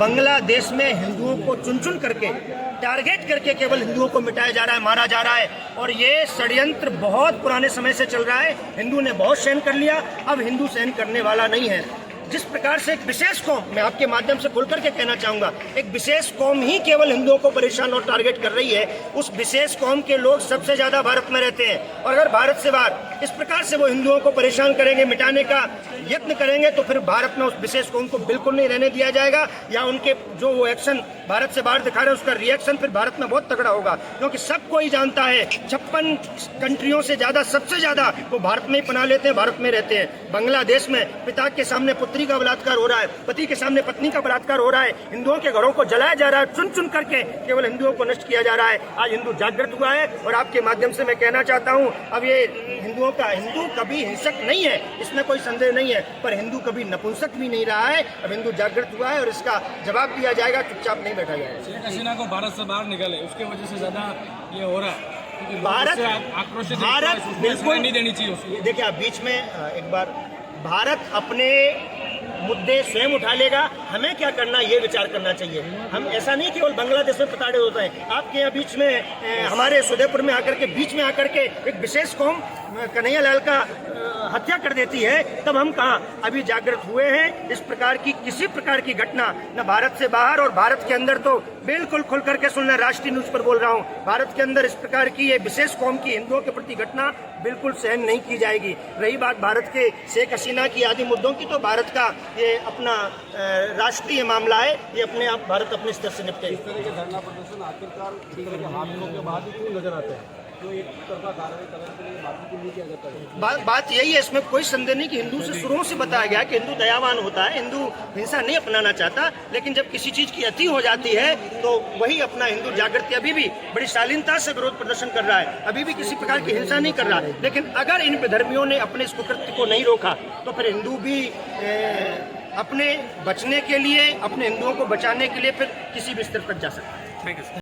बांग्लादेश में हिंदुओं को चुन चुन करके टारगेट करके केवल हिंदुओं को मिटाया जा रहा है, मारा जा रहा है। और ये षड्यंत्र बहुत पुराने समय से चल रहा है। हिंदू ने बहुत सहन कर लिया, अब हिंदू सहन करने वाला नहीं है। जिस प्रकार से एक विशेष कौम, मैं आपके माध्यम से खुल करके कहना चाहूँगा, एक विशेष कौम ही केवल हिंदुओं को परेशान और टारगेट कर रही है। उस विशेष कौम के लोग सबसे ज़्यादा भारत में रहते हैं, और अगर भारत से बाहर इस प्रकार से वो हिंदुओं को परेशान करेंगे, मिटाने का यत्न करेंगे, तो फिर भारत में उस विशेष कौम को बिल्कुल नहीं रहने दिया जाएगा। या उनके जो वो एक्शन भारत से बाहर दिखा रहे हैं, उसका रिएक्शन फिर भारत में बहुत तगड़ा होगा। क्योंकि सबको ही जानता है 56 कंट्रियों से ज़्यादा, सबसे ज़्यादा वो भारत में ही पनाह लेते हैं, भारत में रहते हैं। बांग्लादेश में पिता के सामने पुत्री का बलात्कार हो रहा है, पति के सामने पत्नी का बलात्कार हो रहा है, हिंदुओं के घरों को जलाया जा रहा है, चुन चुन करके केवल हिंदुओं को नष्ट किया जा रहा है। आज हिंदू जागृत हुआ है, और आपके माध्यम से मैं कहना चाहता हूँ, अब ये हिंदुओं का, हिंदू कभी हिंसक नहीं है, इसमें कोई संदेह नहीं है, पर हिंदू कभी नपुंसक भी नहीं रहा है। अब हिंदू जागृत हुआ है और इसका जवाब दिया जाएगा, चुपचाप नहीं बैठा जाएगा। शेख हसीना को भारत से बाहर निकाले, उसके वजह से ज्यादा ये हो रहा है। भारत बिल्कुल नहीं देनी चाहिए उसको। देखिए, आप बीच में एक बार भारत अपने मुद्दे स्वयं उठा लेगा, हमें क्या करना ये विचार करना चाहिए। हम ऐसा नहीं केवल बांग्लादेश में प्रताड़ित होते हैं। आपके यहाँ बीच में हमारे सुदेपुर में आकर के, बीच में आकर के एक विशेष कौम कन्हैया लाल का हत्या कर देती है, तब हम कहाँ अभी जागृत हुए हैं। इस प्रकार की किसी प्रकार की घटना न भारत से बाहर और भारत के अंदर, तो बिल्कुल खुल करके सुनना, राष्ट्रीय न्यूज पर बोल रहा हूँ, भारत के अंदर इस प्रकार की ये विशेष कौम की हिंदुओं के प्रति घटना बिल्कुल सहन नहीं की जाएगी। रही बात भारत के शेख हसीना की आदि मुद्दों की, तो भारत का ये अपना राष्ट्रीय मामला है, ये अपने आप भारत अपने स्तर से निपटे। इस तरह के धरना प्रदर्शन आखिरकार इस तरह के हादसों के बाद ही क्यों नजर आते हैं? जो एक तरफा कार्रवाई करने के लिए बाकी क्यों नहीं किया जाता है? बात यही है, इसमें कोई संदेह नहीं कि हिंदू से शुरू से बताया गया कि हिंदू दयावान होता है, हिंदू हिंसा नहीं अपनाना चाहता। लेकिन जब किसी चीज की अति हो जाती है, तो वही अपना हिंदू जागृति अभी भी बड़ी शालीनता से विरोध प्रदर्शन कर रहा है, अभी भी किसी प्रकार की हिंसा नहीं कर रहा। लेकिन अगर इन विधर्मियों ने अपने इस कुकृत्य को नहीं रोका, तो फिर हिंदू भी अपने बचने के लिए, अपने हिंदुओं को बचाने के लिए फिर किसी भी स्तर तक जा सकता है। Thank you.